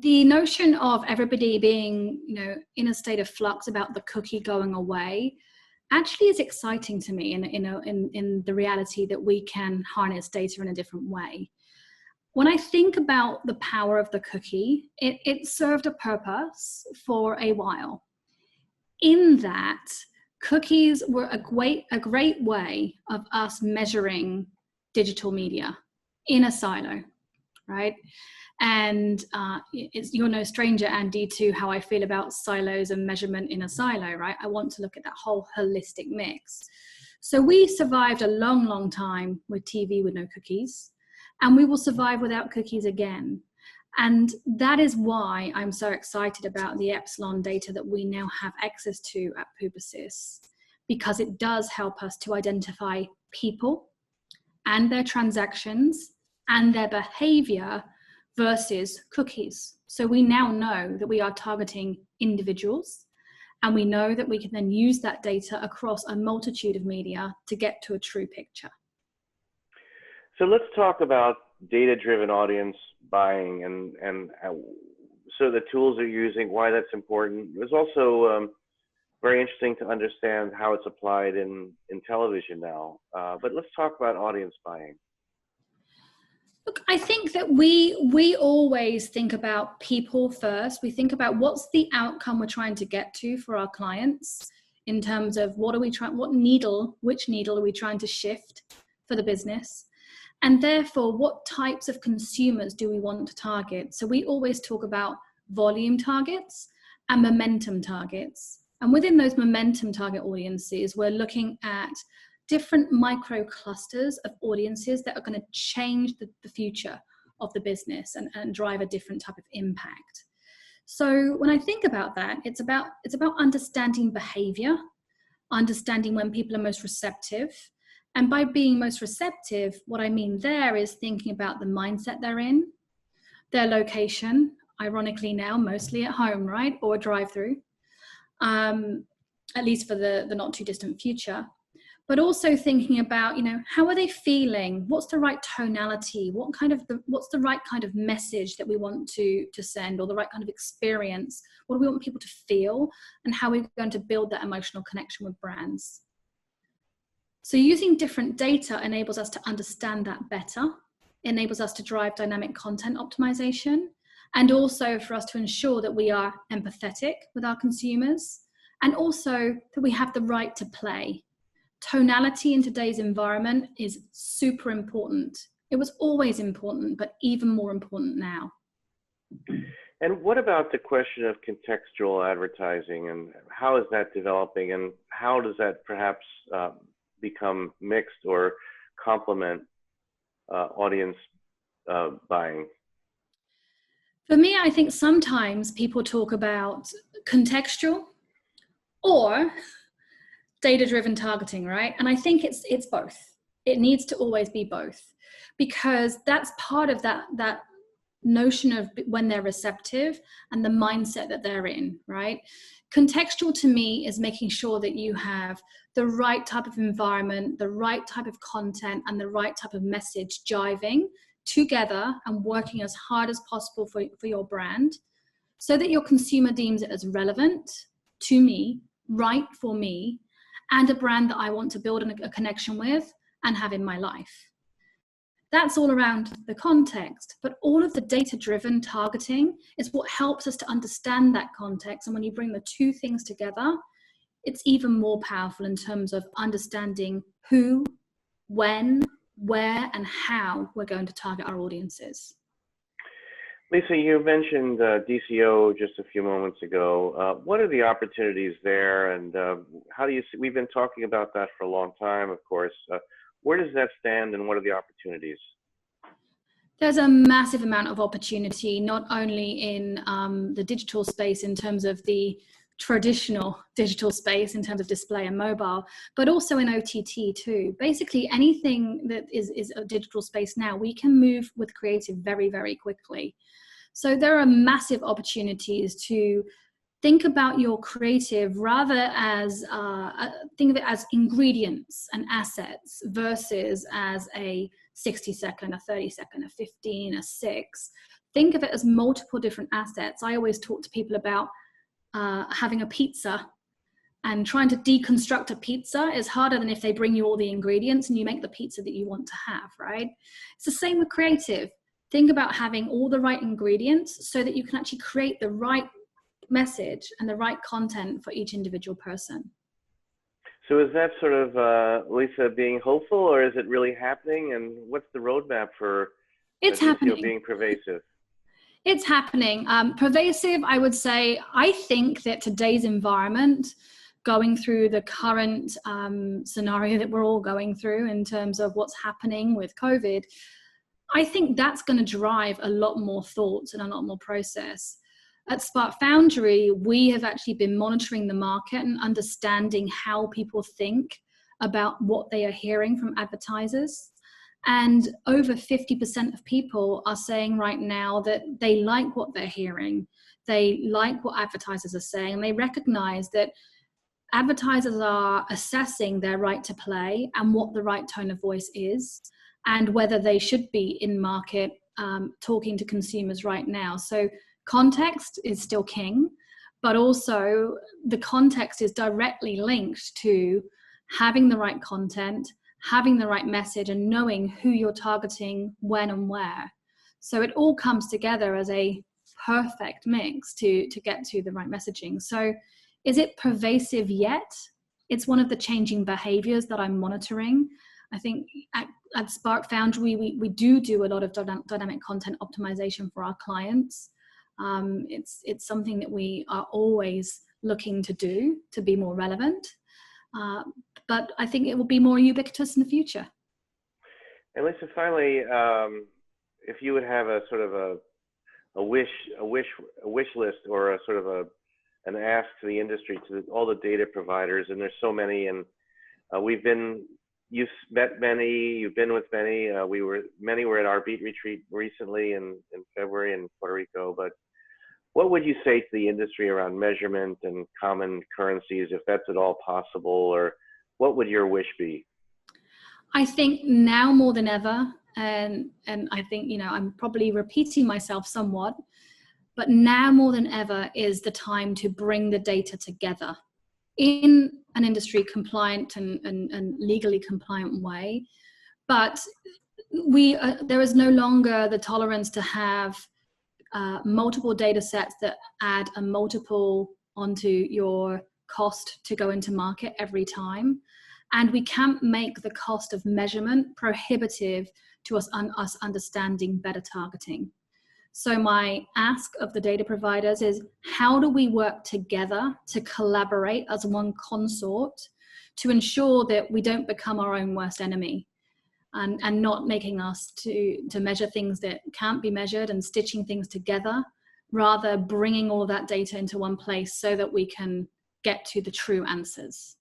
the notion of everybody being, in a state of flux about the cookie going away actually is exciting to me in the reality that we can harness data in a different way. When I think about the power of the cookie, it served a purpose for a while. In that, cookies were a great way of us measuring digital media in a silo, right? And you're no stranger, Andy, to how I feel about silos and measurement in a silo, right? I want to look at that whole holistic mix. So we survived a long, long time with TV with no cookies, and we will survive without cookies again. And that is why I'm so excited about the Epsilon data that we now have access to at Publicis, because it does help us to identify people and their transactions and their behavior versus cookies. So we now know that we are targeting individuals, and we know that we can then use that data across a multitude of media to get to a true picture. So let's talk about data-driven audience buying and so the tools they're using, why that's important. It was also very interesting to understand how it's applied in television now. But let's talk about audience buying. Look, I think that we always think about people first. We think about what's the outcome we're trying to get to for our clients in terms of which needle are we trying to shift for the business? And therefore, what types of consumers do we want to target? So we always talk about volume targets and momentum targets. And within those momentum target audiences, we're looking at different micro clusters of audiences that are going to change the future of the business and drive a different type of impact. So when I think about that, it's about understanding behavior, understanding when people are most receptive. And by being most receptive, what I mean there is thinking about the mindset they're in, their location, ironically now mostly at home, right? Or drive-through, at least for the not too distant future. But also thinking about, how are they feeling? What's the right tonality? What's the right kind of message that we want to send, or the right kind of experience? What do we want people to feel, and how are we going to build that emotional connection with brands? So using different data enables us to understand that better, enables us to drive dynamic content optimization, and also for us to ensure that we are empathetic with our consumers, and also that we have the right to play. Tonality in today's environment is super important. It was always important, but even more important now. And what about the question of contextual advertising, and how is that developing, and how does that perhaps become mixed or complement audience buying? For me, I think sometimes people talk about contextual or data-driven targeting, right? And I think it's both. It needs to always be both, because that's part of that notion of when they're receptive and the mindset that they're in, right? Contextual to me is making sure that you have the right type of environment, the right type of content, and the right type of message jiving together and working as hard as possible for your brand, so that your consumer deems it as relevant to me, right for me, and a brand that I want to build a connection with and have in my life. That's all around the context, but all of the data-driven targeting is what helps us to understand that context. And when you bring the two things together, it's even more powerful in terms of understanding who, when, where, and how we're going to target our audiences. Lisa, you mentioned DCO just a few moments ago. What are the opportunities there, and how do you see? We've been talking about that for a long time, of course. Where does that stand, and what are the opportunities? There's a massive amount of opportunity, not only in the digital space in terms of the traditional digital space in terms of display and mobile, but also in OTT too. Basically anything that is a digital space now, we can move with creative very, very quickly. So there are massive opportunities to think about your creative rather as, think of it as ingredients and assets versus as a 60-second, a 30-second, a 15, a 6. think of it as multiple different assets. I always talk to people about having a pizza, and trying to deconstruct a pizza is harder than if they bring you all the ingredients and you make the pizza that you want to have, right? It's the same with creative. Think about having all the right ingredients so that you can actually create the right message and the right content for each individual person. So is that sort of, Lisa, being hopeful, or is it really happening? And what's the roadmap for it's happening being pervasive? It's happening. Pervasive, I would say, I think that today's environment, going through the current scenario that we're all going through in terms of what's happening with COVID, I think that's going to drive a lot more thoughts and a lot more process. At Spark Foundry, we have actually been monitoring the market and understanding how people think about what they are hearing from advertisers. And over 50% of people are saying right now that they like what they're hearing. They like what advertisers are saying, and they recognize that advertisers are assessing their right to play and what the right tone of voice is, and whether they should be in market talking to consumers right now. So context is still king, but also the context is directly linked to having the right content, having the right message, and knowing who you're targeting, when and where. So it all comes together as a perfect mix to get to the right messaging. So is it pervasive yet? It's one of the changing behaviors that I'm monitoring. I think at Spark Foundry, we do a lot of dynamic content optimization for our clients. It's something that we are always looking to do to be more relevant. But I think it will be more ubiquitous in the future. And Lisa, finally, if you would have a sort of a wish list, or a sort of an ask to the industry, to all the data providers, and there's so many, and you've met many, you've been with many. Many were at our beat retreat recently in February in Puerto Rico. But what would you say to the industry around measurement and common currencies, if that's at all possible, or what would your wish be? I think now more than ever, and I think, I'm probably repeating myself somewhat, but now more than ever is the time to bring the data together in an industry compliant and legally compliant way. But there is no longer the tolerance to have multiple data sets that add a multiple onto your cost to go into market every time. And we can't make the cost of measurement prohibitive to us understanding better targeting. So my ask of the data providers is, how do we work together to collaborate as one consort to ensure that we don't become our own worst enemy, and not making us to measure things that can't be measured and stitching things together, rather bringing all that data into one place so that we can get to the true answers.